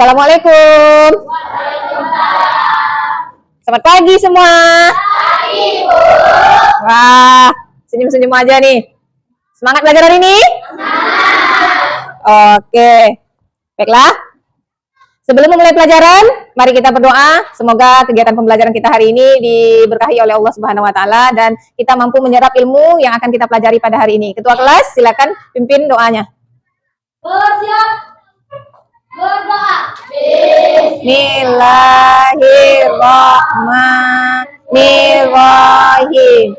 Assalamualaikum. Selamat pagi semua. Pagi, Bu. Wah, senyum-senyum aja nih. Semangat belajar hari ini? Semangat. Oke. Baiklah. Sebelum memulai pelajaran, mari kita berdoa. Semoga kegiatan pembelajaran kita hari ini diberkahi oleh Allah Subhanahu wa taala dan kita mampu menyerap ilmu yang akan kita pelajari pada hari ini. Ketua kelas, silakan pimpin doanya. Bersiap. Berdoa. Bismillahirrahmanirrahim.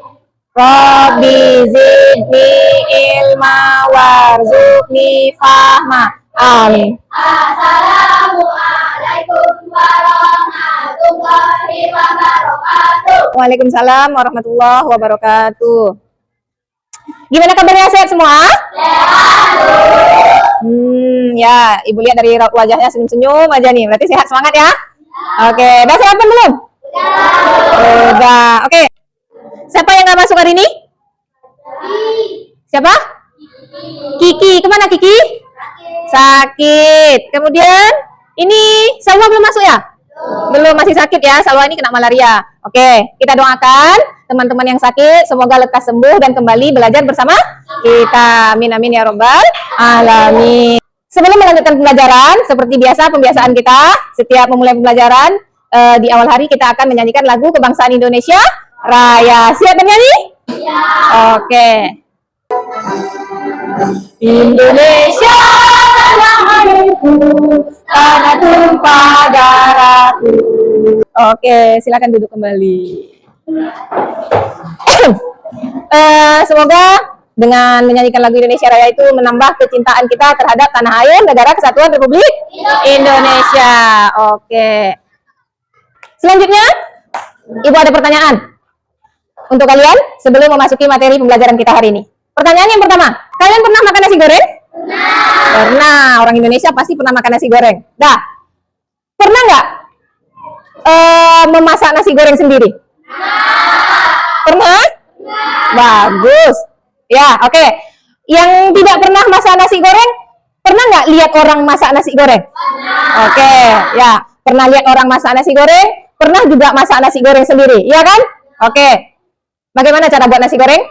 Rabbi zidni ilma warzuqni fahma. Amin. Assalamualaikum warahmatullahi wabarakatuh. Waalaikumsalam warahmatullahi wabarakatuh. Gimana kabarnya, sehat semua? Sehat. Ya, Ibu lihat dari wajahnya senyum-senyum aja nih. Berarti sehat, semangat ya? Oke, udah sarapan belum? Udah. Oke. Siapa yang nggak masuk hari ini? Siapa? Kiki. Kemana Kiki? Sakit. Kemudian ini Salwa belum masuk ya? Belum, masih sakit ya. Salwa ini kena malaria. Oke, kita doakan teman-teman yang sakit semoga lekas sembuh dan kembali belajar bersama kita. Amin amin ya robbal alamin. Sebelum melanjutkan pembelajaran, seperti biasa pembiasaan kita setiap memulai pembelajaran di awal hari kita akan menyanyikan lagu kebangsaan Indonesia Raya. Siap bernyanyi? Ya. Oke. Indonesia tanahku, tanah tumpah darahku. Oke, silakan duduk kembali. Semoga dengan menyanyikan lagu Indonesia Raya itu menambah kecintaan kita terhadap tanah air negara kesatuan Republik Indonesia. Oke. Selanjutnya, Ibu ada pertanyaan untuk kalian sebelum memasuki materi pembelajaran kita hari ini. Pertanyaan yang pertama, kalian pernah makan nasi goreng? Pernah. Orang Indonesia pasti pernah makan nasi goreng. Dah. Pernah nggak memasak nasi goreng sendiri? Pernah? Bagus. Ya, oke. Yang tidak pernah masak nasi goreng, pernah nggak lihat orang masak nasi goreng? Oke, ya. Pernah lihat orang masak nasi goreng, pernah juga masak nasi goreng sendiri, iya kan? Oke. Bagaimana cara buat nasi goreng?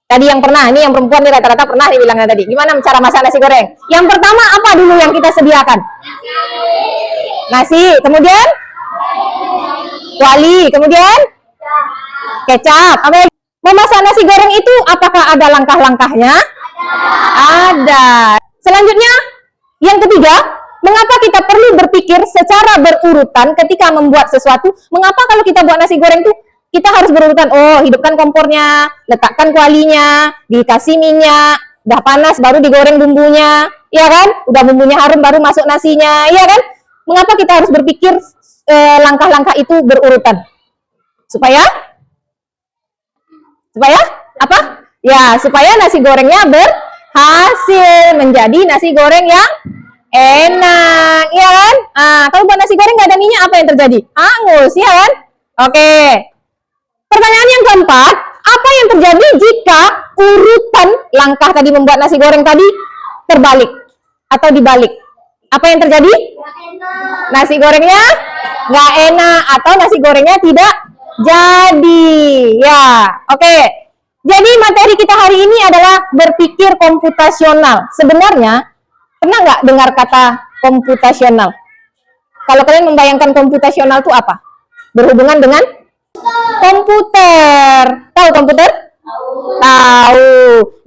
Tadi yang pernah, ini yang perempuan nih rata-rata pernah dibilangnya tadi. Gimana cara masak nasi goreng? Yang pertama apa dulu yang kita sediakan? Nasi, kemudian kuali, kemudian kecap. Memasak nasi goreng itu apakah ada langkah-langkahnya? Ada. Selanjutnya, yang ketiga, mengapa kita perlu berpikir secara berurutan ketika membuat sesuatu? Mengapa kalau kita buat nasi goreng itu kita harus berurutan? Oh, hidupkan kompornya, letakkan kualinya, dikasih minyak, udah panas baru digoreng bumbunya, iya kan? Udah bumbunya harum baru masuk nasinya, iya kan? Mengapa kita harus berpikir langkah-langkah itu berurutan? Supaya apa? Ya, supaya nasi gorengnya berhasil menjadi nasi goreng yang enak, iya kan? Kalau buat nasi goreng nggak ada minyak, apa yang terjadi? Hangus, ya kan? Oke. Pertanyaan yang keempat, apa yang terjadi jika urutan langkah tadi membuat nasi goreng tadi terbalik atau dibalik? Apa yang terjadi? Nasi gorengnya nggak enak atau nasi gorengnya tidak jadi. Ya, oke. Jadi materi kita hari ini adalah berpikir komputasional. Sebenarnya, pernah nggak dengar kata komputasional? Kalau kalian membayangkan komputasional itu apa? Berhubungan dengan komputer. Tahu komputer? Tahu.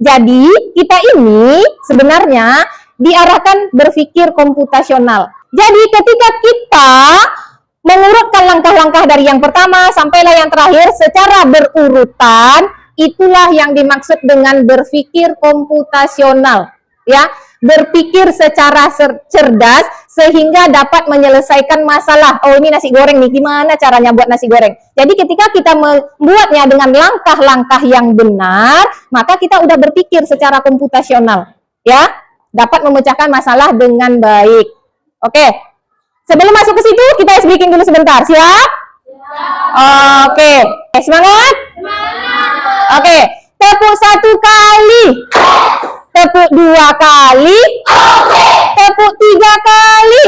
Jadi, kita ini sebenarnya diarahkan berpikir komputasional. Jadi, ketika kita mengurutkan langkah-langkah dari yang pertama sampailah yang terakhir secara berurutan, itulah yang dimaksud dengan berpikir komputasional. Ya, berpikir secara cerdas sehingga dapat menyelesaikan masalah. Oh, ini nasi goreng nih, gimana caranya buat nasi goreng? Jadi ketika kita membuatnya dengan langkah-langkah yang benar, maka kita udah berpikir secara komputasional, ya, dapat memecahkan masalah dengan baik. Oke. Sebelum masuk ke situ, kita speaking dulu sebentar, siap? Oke. Semangat? Oke. Tepuk 1 kali. Tepuk 2 kali. Tepuk 3 kali.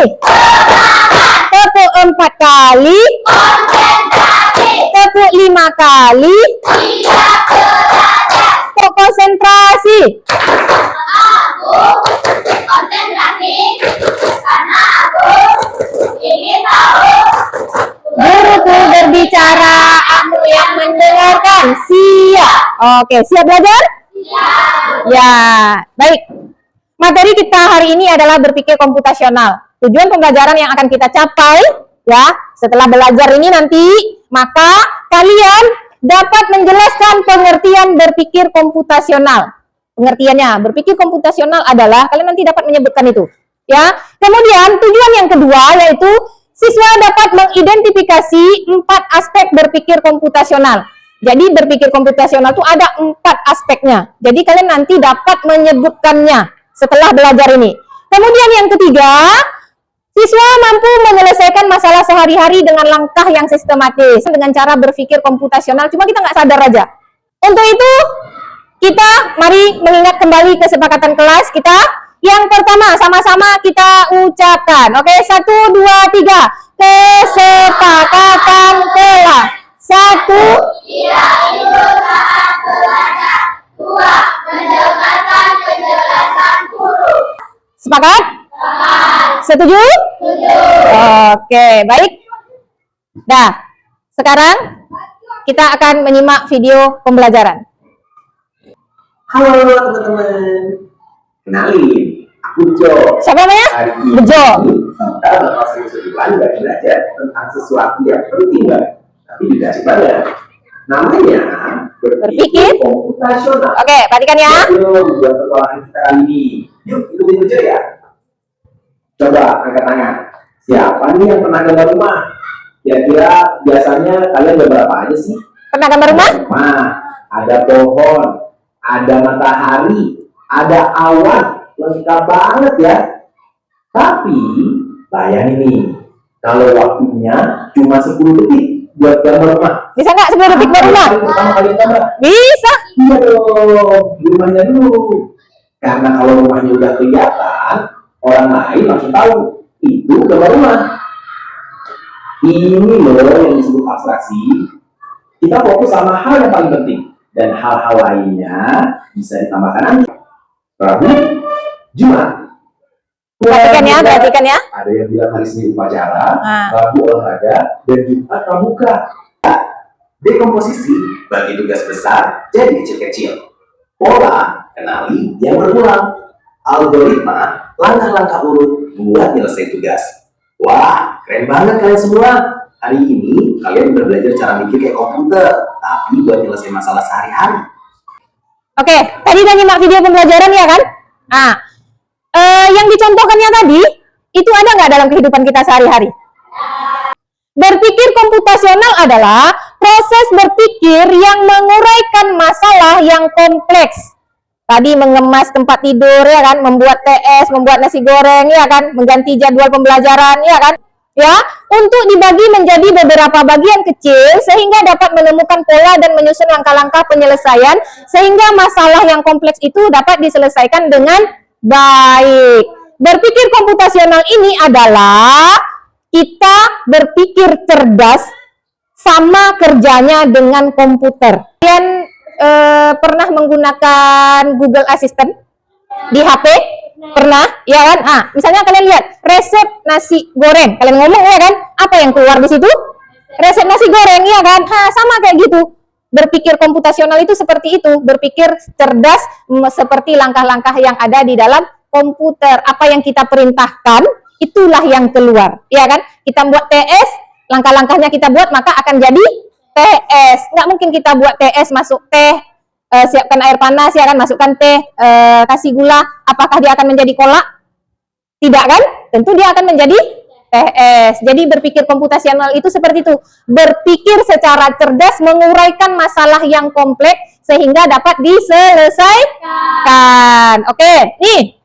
Tepuk 4 kali. Tepuk 5 kali. Tepuk konsentrasi. Konsentrasi karena aku ingin tahu. Guruku berbicara, kamu yang mendengarkan. Siap. Oke, siap belajar? Ya, baik. Materi kita hari ini adalah berpikir komputasional. Tujuan pembelajaran yang akan kita capai, ya, setelah belajar ini nanti, maka kalian dapat menjelaskan pengertian berpikir komputasional. Pengertiannya, berpikir komputasional adalah kalian nanti dapat menyebutkan itu, ya. Kemudian tujuan yang kedua yaitu siswa dapat mengidentifikasi 4 aspek berpikir komputasional. Jadi berpikir komputasional itu ada 4 aspeknya. Jadi kalian nanti dapat menyebutkannya setelah belajar ini. Kemudian yang ketiga, siswa mampu menyelesaikan masalah sehari-hari dengan langkah yang sistematis dengan cara berpikir komputasional. Cuma kita nggak sadar aja. Untuk itu, kita mari mengingat kembali kesepakatan kelas kita. Yang pertama, sama-sama kita ucapkan. Oke, 1, 2, 3. Kesepakatan kelas. 1. Tidak itu saat belajar. 2. Mendengarkan penjelasan guru. Sepakat? Setuju? Oke, baik. Dah, sekarang kita akan menyimak video pembelajaran. Halo teman-teman, kenalin, aku Jo. Siapa namanya? Hari ini Bejo. kita bakal serius belajar tentang sesuatu yang penting banget, tapi juga asik banget. Namanya Berpikir komputasional. Oke, perhatikan ya. Yuk, buat pertolongan kita kali ini. Yuk, ikutin Bejo ya. Coba angkat tangan. Siapa nih yang pernah gambar rumah? Kira-kira biasanya kalian gambar apa aja sih? Pernah gambar rumah? Rumah, ada pohon, ada matahari, ada awan, lengkap banget ya. Tapi bayangin nih, kalau waktunya cuma 10 detik buat gambar rumah. Bisa nggak 10 detik buat rumah? Apa yang pertama kalian gambar? Bisa. Iya dong, rumahnya dulu. Karena kalau rumahnya udah kelihatan, orang lain langsung tahu itu gambar rumah. Ini loh yang disebut abstraksi. Kita fokus sama hal yang paling penting. Dan hal-hal lainnya bisa ditambahkan nanti. Rabu, Jumat. Perhatikan ya, perhatikan ya. Ada yang bilang hari Senin upacara, Nah. Rabu olahraga, dan Jumat pramuka. Dekomposisi bagi tugas besar jadi kecil-kecil. Pola kenali yang berulang. Algoritma langkah-langkah urut buat nyelesain tugas. Wah, keren banget kalian semua. Hari ini kalian udah belajar cara mikir kayak komputer, tapi buat nyelesain masalah sehari-hari. Oke, tadi udah nyimak video pembelajaran ya kan? Nah, yang dicontohkannya tadi, itu ada nggak dalam kehidupan kita sehari-hari? Berpikir komputasional adalah proses berpikir yang menguraikan masalah yang kompleks. Tadi mengemas tempat tidur ya kan, membuat TS, membuat nasi goreng ya kan, mengganti jadwal pembelajaran ya kan? Ya, untuk dibagi menjadi beberapa bagian kecil sehingga dapat menemukan pola dan menyusun langkah-langkah penyelesaian sehingga masalah yang kompleks itu dapat diselesaikan dengan baik. Berpikir komputasional ini adalah kita berpikir cerdas sama kerjanya dengan komputer. Kalian pernah menggunakan Google Assistant di HP? Pernah? Ya kan? Ah, misalnya kalian lihat resep nasi goreng, kalian ngomong ya kan? Apa yang keluar di situ? Resep nasi goreng, ya kan? Sama kayak gitu. Berpikir komputasional itu seperti itu, berpikir cerdas seperti langkah-langkah yang ada di dalam komputer. Apa yang kita perintahkan, itulah yang keluar, ya kan? Kita buat TS, langkah-langkahnya kita buat, maka akan jadi TS. Nggak mungkin kita buat TS, masuk teh, siapkan air panas, ya kan, masukkan teh, kasih gula, apakah dia akan menjadi kolak? Tidak kan? Tentu dia akan menjadi TS. Jadi berpikir komputasional itu seperti itu, berpikir secara cerdas, menguraikan masalah yang kompleks sehingga dapat diselesaikan. Oke, nih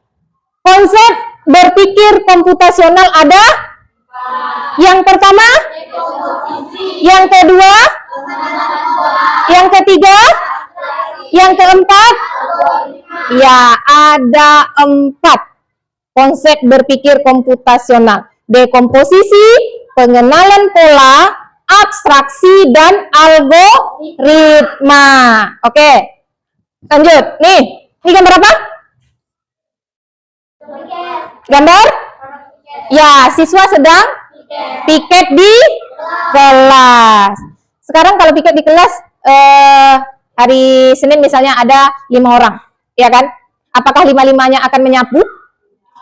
konsep berpikir komputasional ada yang pertama, yang kedua, yang ketiga, yang keempat, ya ada 4. konsep berpikir komputasional. Dekomposisi, pengenalan pola, abstraksi, dan algoritma. Oke, lanjut. Nih, ini gambar apa? Gambar? Ya, siswa sedang piket di kelas. Sekarang kalau piket di kelas, hari Senin misalnya ada 5 orang, ya kan? Apakah 5-5-nya akan menyapu?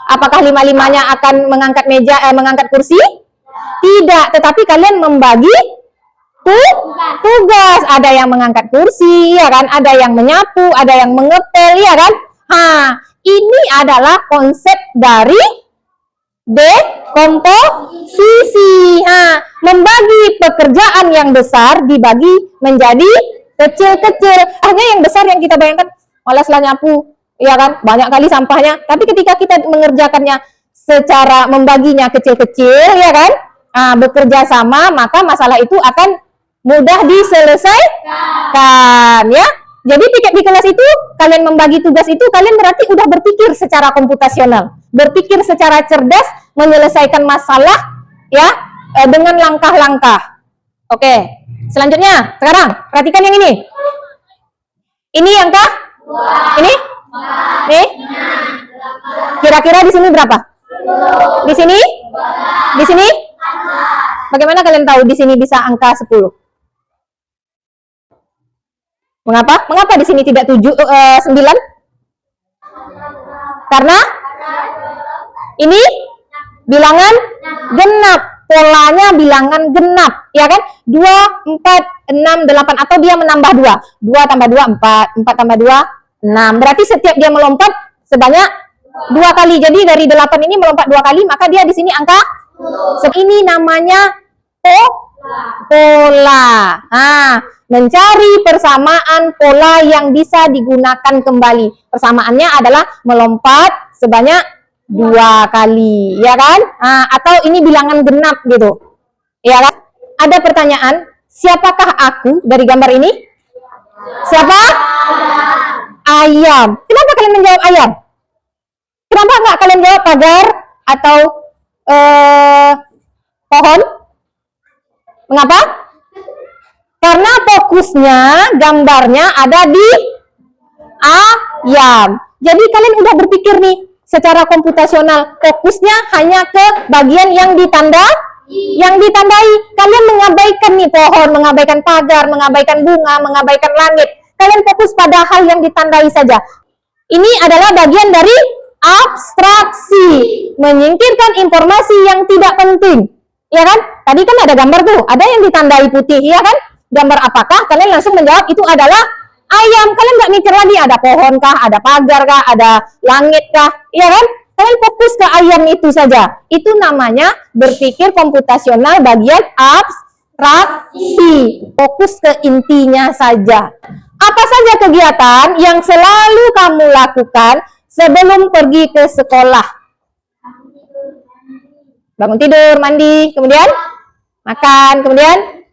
Apakah 5-5-nya akan mengangkat meja, mengangkat kursi? Tidak, tetapi kalian membagi tugas. Ada yang mengangkat kursi, ya kan? Ada yang menyapu, ada yang mengepel, ya kan? Ini adalah konsep dari dekomposisi. Membagi pekerjaan yang besar dibagi menjadi kecil-kecil. Hanya yang besar yang kita bayangkan, malaslah nyapu, ya kan, banyak kali sampahnya. Tapi ketika kita mengerjakannya secara membaginya kecil-kecil, ya kan, bekerja sama, maka masalah itu akan mudah diselesaikan, ya. Jadi piket di kelas itu, kalian membagi tugas itu, kalian berarti udah berpikir secara komputasional, berpikir secara cerdas, menyelesaikan masalah, ya, dengan langkah-langkah. Oke, selanjutnya, sekarang perhatikan yang ini. Ini angka? Ini? Nih? Kira-kira di sini berapa? Di sini? Di sini? Bagaimana kalian tahu di sini bisa angka 10? Mengapa? Mengapa di sini tidak 9? Karena ini bilangan genap. Polanya bilangan genap, ya kan? 2, 4, 6, 8, atau dia menambah 2. 2 tambah 2, 4. 4 tambah 2, 6. Berarti setiap dia melompat sebanyak 2 kali. Jadi dari 8 ini melompat 2 kali, maka dia di sini angka. Ini namanya pola. Mencari persamaan pola yang bisa digunakan kembali. Persamaannya adalah melompat sebanyak 2 kali, ya kan? Atau ini bilangan genap gitu, ya kan? Ada pertanyaan, siapakah aku dari gambar ini? Siapa? Ayam. Kenapa kalian menjawab ayam? Kenapa nggak kalian jawab pagar atau pohon? Mengapa? Karena fokusnya, gambarnya ada di ayam. Jadi kalian udah berpikir nih, secara komputasional, fokusnya hanya ke bagian yang ditandai. Kalian mengabaikan nih pohon, mengabaikan pagar, mengabaikan bunga, mengabaikan langit. Kalian fokus pada hal yang ditandai saja. Ini adalah bagian dari abstraksi, menyingkirkan informasi yang tidak penting, ya kan? Tadi kan ada gambar tuh, ada yang ditandai putih, ya kan? Gambar apakah? Kalian langsung menjawab itu adalah ayam. Kalian nggak mikir lagi ada pohon kah, ada pagar kah, ada langit kah, ya kan? Kalian fokus ke ayam itu saja. Itu namanya berpikir komputasional bagian abstraksi. Fokus ke intinya saja. Apa saja kegiatan yang selalu kamu lakukan sebelum pergi ke sekolah? Bangun tidur, mandi, kemudian makan, kemudian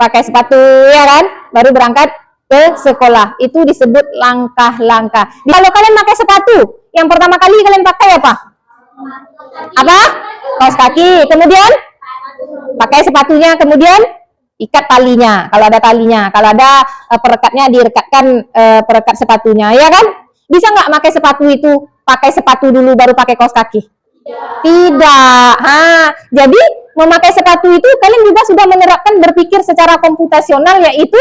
pakai sepatu, ya kan? Baru berangkat ke sekolah. Itu disebut langkah-langkah. Kalau kalian pakai sepatu, yang pertama kali kalian pakai apa? Apa? Kaos kaki. Kemudian pakai sepatunya, kemudian ikat talinya. Kalau ada talinya, kalau ada perekatnya, direkatkan perekat sepatunya, ya kan? Bisa nggak pakai sepatu itu? Pakai sepatu dulu baru pakai kaos kaki? Tidak. Jadi memakai sepatu itu kalian juga sudah menerapkan berpikir secara komputasional, yaitu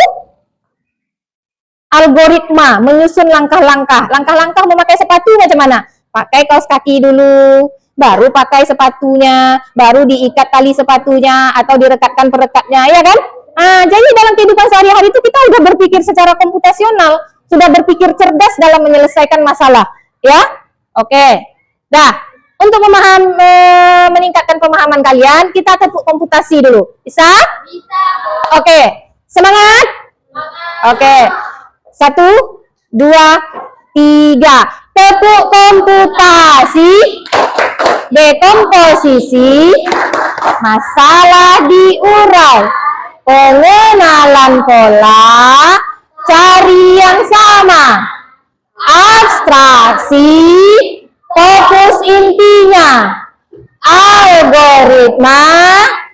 algoritma, menyusun langkah-langkah. Langkah-langkah memakai sepatu macam mana? Pakai kaos kaki dulu, baru pakai sepatunya, baru diikat tali sepatunya atau direkatkan perekatnya, ya kan? Jadi dalam kehidupan sehari-hari itu kita sudah berpikir secara komputasional, sudah berpikir cerdas dalam menyelesaikan masalah, ya? Oke. Nah, untuk meningkatkan pemahaman kalian, kita tepuk komputasi dulu. Bisa? Bisa. Oke. Semangat? Oke. 1, 2, 3. Tepuk komputasi. Dekomposisi. Masalah diurai. Pengenalan pola. Cari yang sama. abstraksi, fokus intinya, algoritma,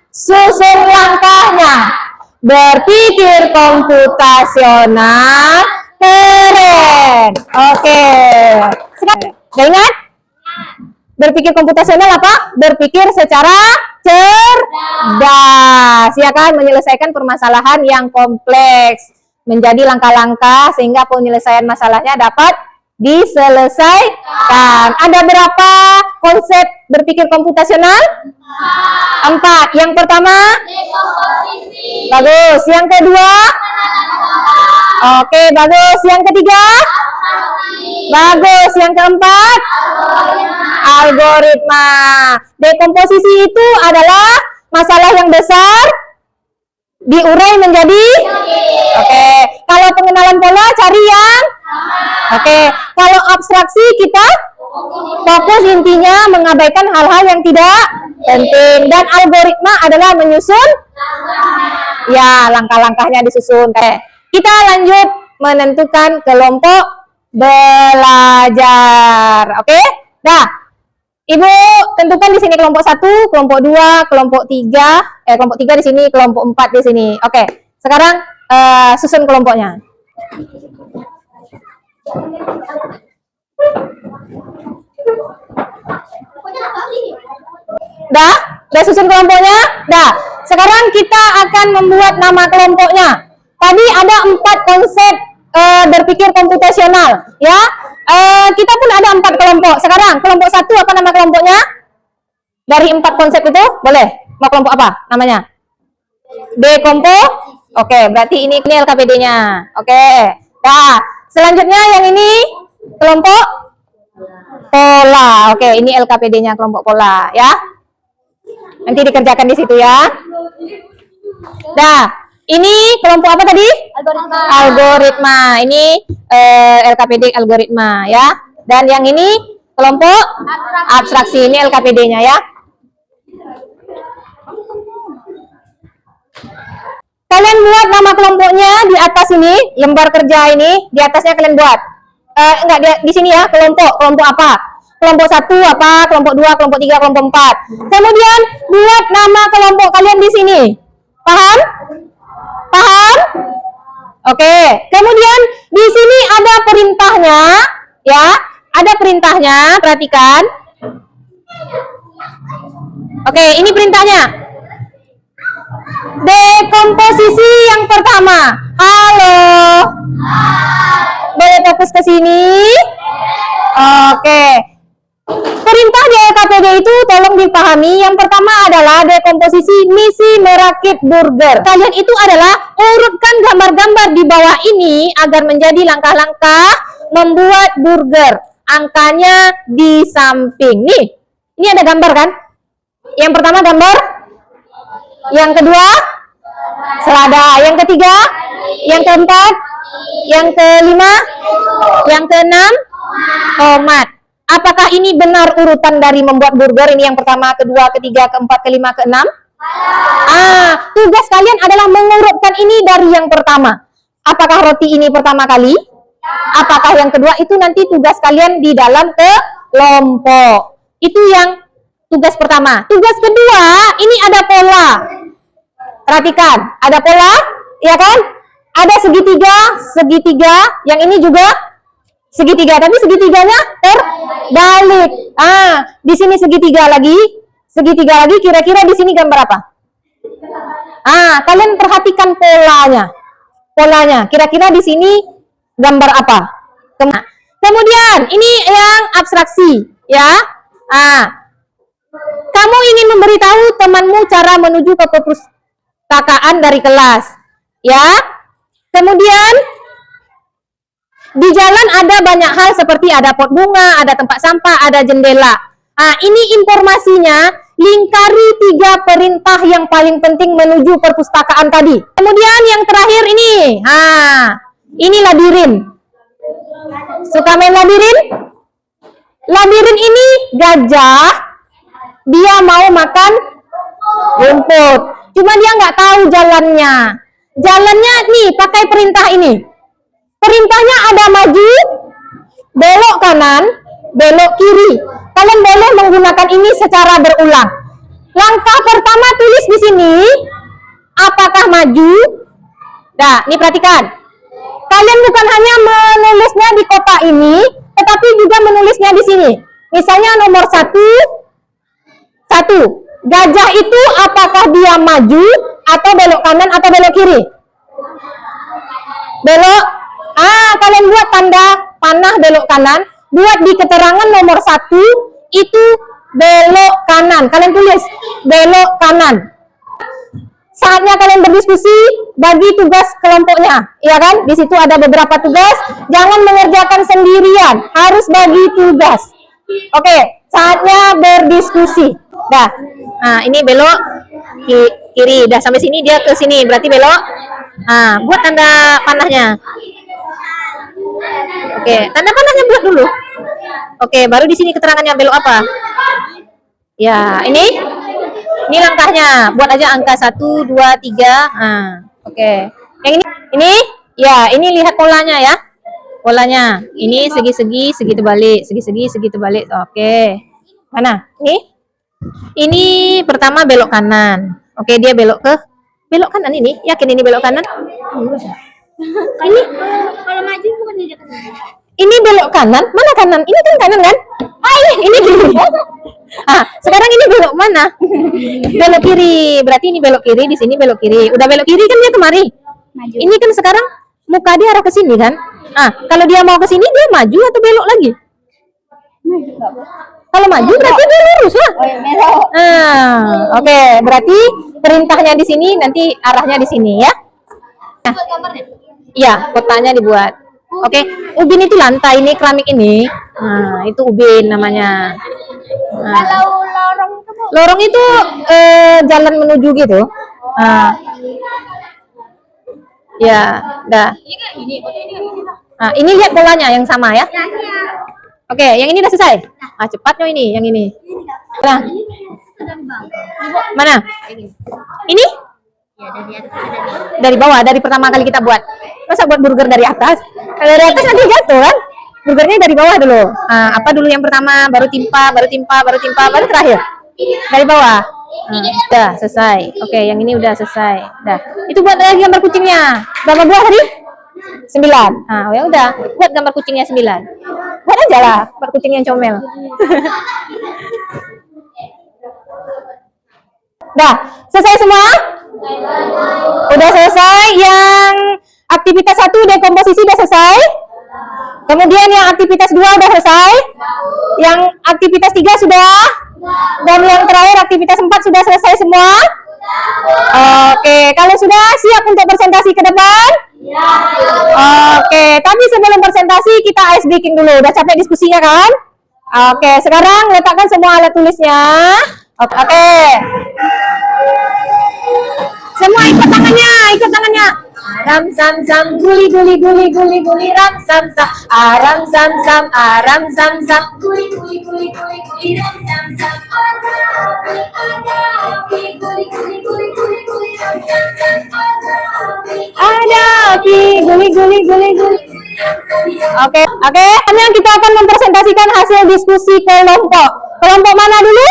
susun langkahnya, berpikir komputasional, keren. Oke. Sekarang, udah ingat? Berpikir komputasional apa? Berpikir secara cerdas, ya kan? Menyelesaikan permasalahan yang kompleks menjadi langkah-langkah sehingga penyelesaian masalahnya dapat diselesaikan. Ada berapa konsep berpikir komputasional? 4. Yang pertama? Dekomposisi. Bagus. Yang kedua? Oke, bagus. Yang ketiga? Bagus. Yang keempat? Algoritma. Dekomposisi itu adalah masalah yang besar diurai menjadi oke. Kalau pengenalan pola cari yang oke. Kalau abstraksi kita fokus intinya mengabaikan hal-hal yang tidak penting, dan algoritma adalah menyusun ya langkah-langkahnya disusun. Kita lanjut menentukan kelompok belajar. Oke? Nah, Ibu tentukan di sini kelompok 1, kelompok 2, kelompok 3, kelompok 3 di sini, kelompok 4 di sini. Oke. Sekarang susun kelompoknya. Dah? Dah susun kelompoknya? Dah. Sekarang kita akan membuat nama kelompoknya. Tadi ada 4 konsep berpikir komputasional, ya. Kita pun ada 4 kelompok. Sekarang kelompok 1 apa nama kelompoknya? Dari 4 konsep itu, boleh? Mau kelompok apa namanya? Dekompo. Oke, berarti ini LKPD-nya. Oke. Nah, selanjutnya yang ini kelompok pola. Oke, ini LKPD-nya kelompok pola, ya. Nanti dikerjakan di situ ya. Nah, ini kelompok apa tadi? Algoritma. Algoritma. Ini LKPD algoritma, ya. Dan yang ini kelompok abstraksi. Ini LKPD-nya, ya. Kalian buat nama kelompoknya di atas ini, lembar kerja ini, di atasnya kalian buat. Enggak, di sini ya, kelompok apa? Kelompok 1 apa? Kelompok 2, kelompok 3, kelompok 4. Kemudian buat nama kelompok kalian di sini. Paham? Paham? Oke. Kemudian di sini ada perintahnya, ya. Ada perintahnya, perhatikan. Oke, ini perintahnya. Dekomposisi yang pertama. Halo. Boleh fokus ke sini? Oke. Perintah di LKPD itu tolong dipahami. Yang pertama adalah dekomposisi misi merakit burger. Kalian itu adalah urutkan gambar-gambar di bawah ini agar menjadi langkah-langkah membuat burger. Angkanya di samping. Nih, ini ada gambar kan? Yang pertama gambar. Yang kedua selada. Yang ketiga, yang keempat, yang kelima, yang keenam tomat. Apakah ini benar urutan dari membuat burger? Ini yang pertama, kedua, ketiga, keempat, kelima, keenam? Tugas kalian adalah mengurutkan ini dari yang pertama. Apakah roti ini pertama kali? Apakah yang kedua? Itu nanti tugas kalian di dalam kelompok. Itu yang tugas pertama. Tugas kedua, ini ada pola. Perhatikan, ada pola, ya kan? Ada segitiga, yang ini juga segitiga, tapi segitiganya terbalik. Di sini segitiga lagi, kira-kira di sini gambar apa? Kalian perhatikan polanya. Kira-kira di sini gambar apa? Kemudian ini yang abstraksi, ya. Kamu ingin memberitahu temanmu cara menuju ke perpustakaan dari kelas, ya. Kemudian di jalan ada banyak hal seperti ada pot bunga, ada tempat sampah, ada jendela. Ini informasinya, lingkari 3 perintah yang paling penting menuju perpustakaan tadi. Kemudian yang terakhir ini, ini labirin. Suka main labirin? Labirin ini gajah, dia mau makan rumput. Cuma dia nggak tahu jalannya. Jalannya nih pakai perintah ini. Perintahnya ada maju, belok kanan, belok kiri. Kalian boleh menggunakan ini secara berulang. Langkah pertama tulis di sini, apakah maju? Nah, ini perhatikan. Kalian bukan hanya menulisnya di kotak ini, tetapi juga menulisnya di sini. Misalnya nomor 1. Gajah itu apakah dia maju atau belok kanan atau belok kiri? Belok. Kalian buat tanda panah belok kanan. Buat di keterangan nomor 1 itu belok kanan. Kalian tulis belok kanan. Saatnya kalian berdiskusi, bagi tugas kelompoknya, ya kan? Di situ ada beberapa tugas. Jangan mengerjakan sendirian, harus bagi tugas. Oke, saatnya berdiskusi. Dah, ini belok kiri. Dah sampai sini dia ke sini, berarti belok. Buat tanda panahnya. Oke, tanda panahnya buat dulu. Oke, baru di sini keterangannya belok apa? Ya, ini langkahnya. Buat aja angka 1, 2, 3. Oke. Yang ini ya, ini lihat polanya ya. Polanya. Ini segi-segi, segitu balik, segi-segi, segitu balik. Oke. Mana? Ini pertama belok kanan. Oke, dia belok kanan ini. Yakin ini belok kanan? Ini Kalau maju bukan di dekat. ini belok kanan. Mana kanan? Ini kan kanan kan? Ini kiri. Sekarang ini belok mana? Belok kiri. Berarti ini belok kiri, di sini belok kiri. Udah belok kiri kan dia kemari. Maju. Ini kan sekarang muka dia arah ke sini kan? Kalau dia mau ke sini dia maju atau belok lagi? Kalau maju berarti dia lurus lah. Oh, ya, belok. Oke, berarti perintahnya di sini, nanti arahnya di sini ya. Buat gambarnya. Iya, kotaknya dibuat. Oke, ubin itu lantai ini, keramik ini. Itu ubin namanya. Kalau lorong itu Bu. Lorong itu jalan menuju gitu. Ya, dah. Ini lihat polanya yang sama ya. Ya, iya. Oke, yang ini udah selesai. Cepatnya ini, yang ini. Nah, Sedang bang. mana? Ini? Ya, dari atas ada. Dari bawah, dari pertama kali kita buat. Masa buat burger dari atas? Kalau dari atas nanti jatuh kan? Burgernya dari bawah dulu. Apa dulu yang pertama, baru timpa, baru terakhir. Dari bawah. Udah selesai. Oke, yang ini udah selesai. Dah. Itu buat lagi gambar kucingnya. Berapa buah tadi? 9. Ya udah, buat gambar kucingnya 9. Buat aja lah, buat kucing yang comel. Dah, selesai semua? Udah selesai. Yang aktivitas 1 dekomposisi udah selesai. Kemudian yang aktivitas 2 udah selesai. Yang aktivitas 3 sudah. Dan yang terakhir aktivitas 4 sudah selesai semua. Oke, kalau sudah siap untuk presentasi ke depan? Oke, tapi sebelum presentasi kita ice breaking dulu. Udah capek diskusinya kan? Oke, sekarang letakkan semua alat tulisnya. Oke. Semua ikut tangannya. Ram sam sam guli guli guli guli guli ram sam sam aram sam sam aram sam sam Guli guli guli guli guli ram sam sam. Guli guli guli guli guli guli ram sam sam. ada api guli guli guli guli. Oke, sekarang kita akan mempresentasikan hasil diskusi kelompok. Kelompok mana dulu?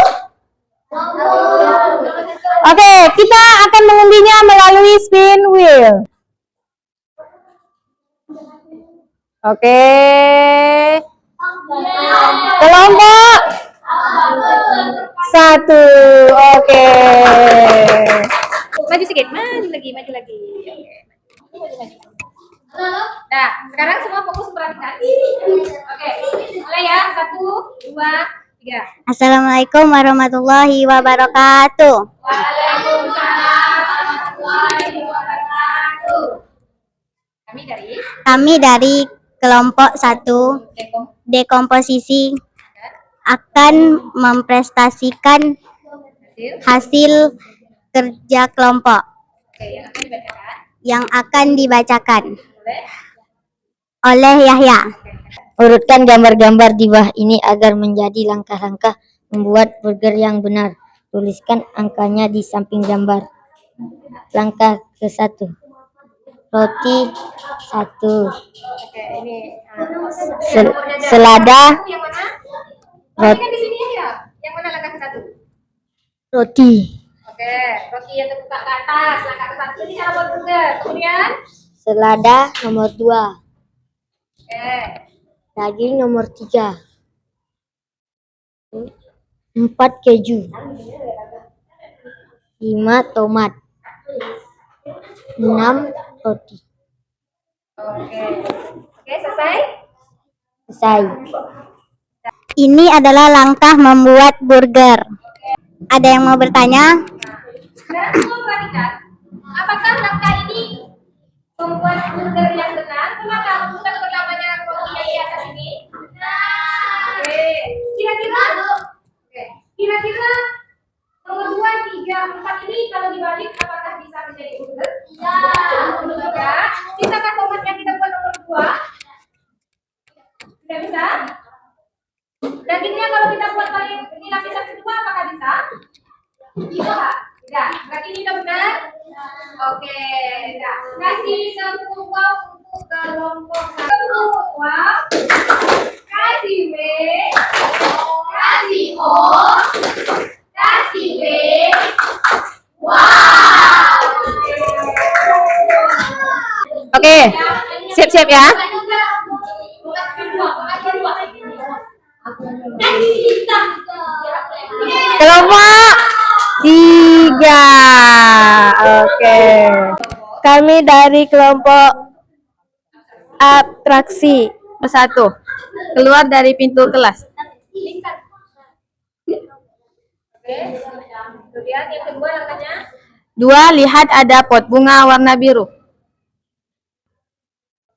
Oke, kita akan mengundinya melalui spin wheel. Oke. Kelompok 1. Oke. Maju sedikit, maju lagi. Nah, sekarang semua fokus perhatikan. Oke, mulai ya. 1, 2, 3. Assalamualaikum warahmatullahi wabarakatuh. Waalaikumsalam warahmatullahi wabarakatuh. Kami dari kelompok 1 dekomposisi akan mempresentasikan hasil kerja kelompok yang akan dibacakan oleh Yahya. Urutkan gambar-gambar di bawah ini agar menjadi langkah-langkah membuat burger yang benar. Tuliskan angkanya di samping gambar. Langkah ke-1. roti 1, Oke, ini selada yang mana? Rot- Kan di sini aja. Yang mana langkah ke satu? roti, Oke, roti yang terbuka ke atas, langkah ke satu ini cara buat burger. Kemudian, selada nomor 2, oke, daging nomor 3, 4 keju, 5 tomat, 6 roti. oke, oke, selesai. Selesai. Ini adalah langkah membuat burger. Ada yang mau bertanya? Dan semua perhatikan, apakah langkah ini membuat burger yang benar? Kenapa bukan pertamanya rotinya di atas ini? Oke, kira-kira, oke, kira-kira nomor 2, 3, 4 ini kalau dibalik apakah bisa menjadi burger? Tidak. Bisakah tomat yang kita buat nomor 2? Tidak bisa. Dagingnya kalau kita buat balik ini lapisan kedua apakah bisa? Bisa. Tidak. Berarti ini udah benar. Oke. Tidak. Kasih tepuk wow untuk kelompok tepuk wow. Kasih B. Kasih O. Kasih B. Wow. Oke. Siap-siap ya. Kelompok 3. Oke. Kami dari kelompok atraksi bersatu. Keluar dari pintu kelas. Kemudian yang kedua langkahnya. 2, lihat ada pot bunga warna biru.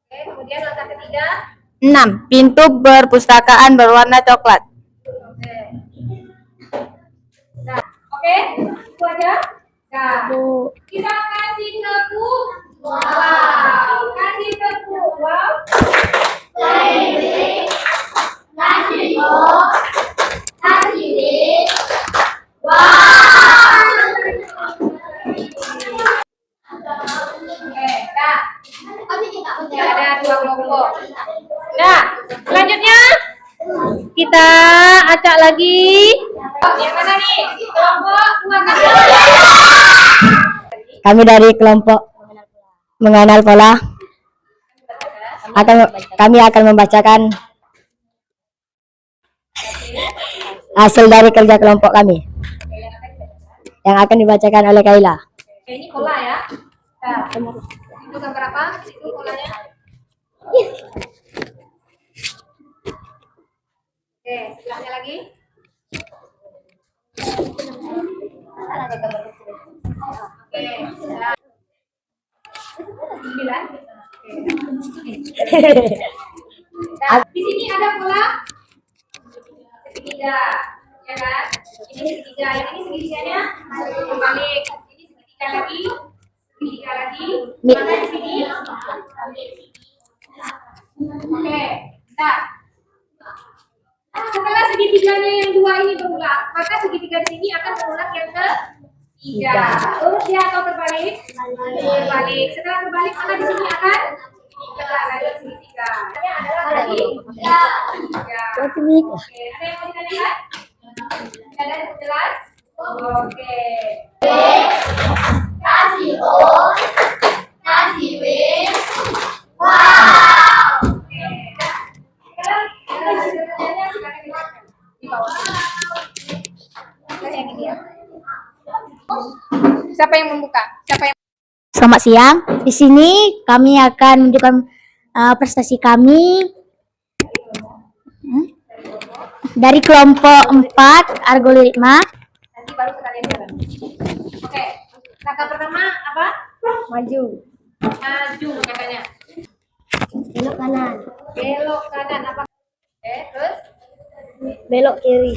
Oke, kemudian langkah ketiga. 6, pintu perpustakaan berwarna coklat. Oke. Nah, oke, itu aja. Nah, kita kasih tepuk. Wow. Kasih tepuk. Wow. Kasih O. Kasih D. Wow. Oke, dah. Ada 2 kelompok. Nah, selanjutnya kita acak lagi. Yang mana nih? Kelompok 2 kan? Kami dari kelompok mengenal pola kami akan membacakan hasil dari kerja kelompok kami yang akan dibacakan oleh Kaila. Ini pola ya. Nah, itu gambar apa? Itu polanya. Oke, sebelahnya lagi. Oke, nah. 9. Nah, di sini ada pola segitiga, ya kan? Ini segitiga, yang ini segitiganya berbalik. Ini segitiga lagi, segitiga lagi. Mana di sini? Oke, nah. Setelah segitiganya yang 2 ini berulang, maka segitiga di sini akan berulang yang ke-3. Urut ya atau terbalik? Terbalik. Setelah terbalik, maka di sini akan tegak lagi segitiga. Ini adalah tadi 3. Oke, ada yang mau ditanyakan? Ada yang jelas? Oke. B, kasih O, kasih B. Wow. Oke. Sekarang pertanyaannya silakan dibacakan di bawah. Yang ini ya. Siapa yang membuka? Siapa yang Selamat siang. Di sini kami akan menunjukkan prestasi kami dari kelompok 4 algoritma. nanti baru kalian jalan. Oke. Langkah pertama apa? Maju, Maju katanya. belok kanan, Belok kanan apa? Oke, terus belok kiri,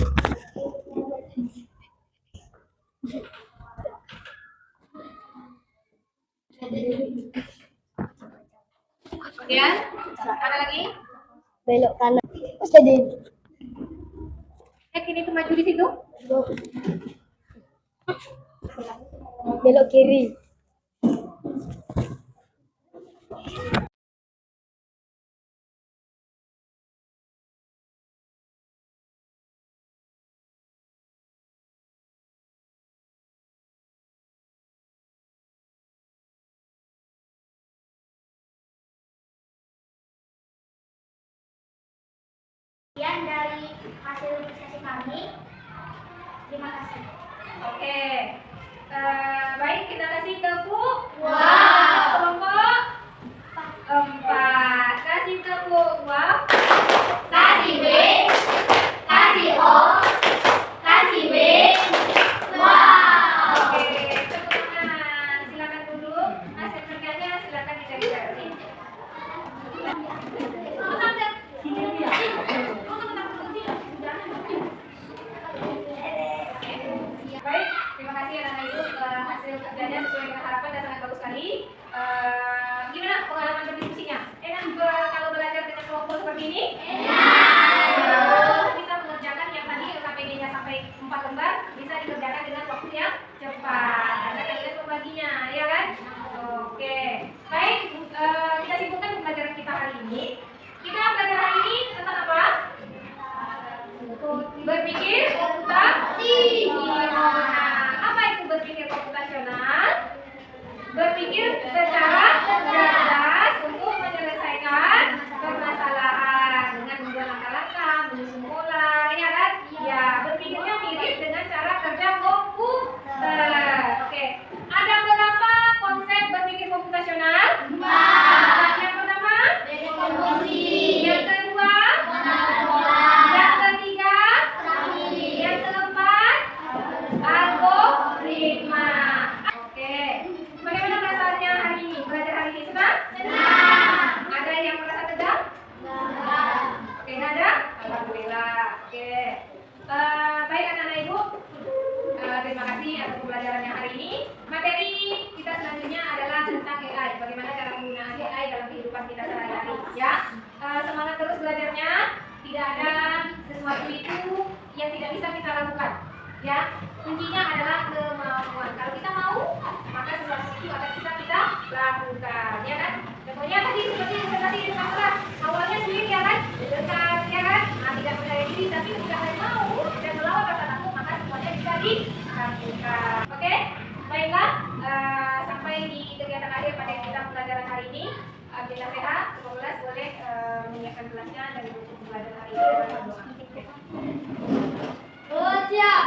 kemudian mana lagi? belok kanan. Jadi Kini tuh maju di situ. belok kiri, sekian dari hasil diskusi kami. Terima kasih. Oke. Baik, kita kasih ke Bu. Wow. Kelompok 4. Kasih ke Bu. Wow. Kasih B, kasih O, kasih B. Wow. Oke, tepuk tangan. Silakan duduk. Hasil kerjanya silakan dicari-cari. Baik, terima kasih anak-anak ibu. Hasil kerjanya sesuai dengan harapan dan sangat bagus sekali. Gimana pengalaman berdiskusinya? Enak kalau belajar dengan kelompok seperti ini? Enak. Bisa mengerjakan yang tadi KPD-nya sampai 4 lembar, bisa dikerjakan dengan waktu yang cepat. Karena kalian membaginya, ya kan? Oke. Baik, kita sibukkan pembelajaran kita hari ini. Kita belajar hari ini tentang apa? Berpikir komputasional. Apa itu berpikir komputasional? Berpikir secara cerdas untuk menyelesaikan permasalahan dengan membuat langkah-langkah, menyusun pola, ya kan? Ya, berpikirnya mirip dengan cara kerja komputer. Oke. Ada berapa konsep berpikir komputasional? 4. Yang pertama? Yang kedua? Yang ketiga? Yang keempat? Algoritma. Oke. Bagaimana perasaannya hari ini? Belajar hari ini senang? Ada yang merasa tegang? Oke, nggak ada? Alhamdulillah. Oke. Baik anak-anak ibu. Terima kasih atas pembelajarannya hari ini. Materi kita selanjutnya adalah tentang AI. Bagaimana cara menggunakan AI dalam kehidupan kita sehari-hari. Ya, semangat terus belajarnya. Tidak ada sesuatu itu yang tidak bisa kita lakukan. Ya, kuncinya adalah kemauan. Kalau kita mau, maka sesuatu itu akan bisa kita lakukan. Ya kan? Contohnya tadi seperti presentasi di depan kelas. Awalnya sulit ya kan? Dekat ya kan? Nah, tidak percaya diri, tapi ketika saya mau dan melawan rasa takut, maka semuanya bisa dilakukan. Oke? Baiklah, sampai di kegiatan akhir pada kita pelajaran hari ini. Kita sehat, semoga boleh menyiapkan kelasnya dari buku pelajaran hari ini. Oke. Siap.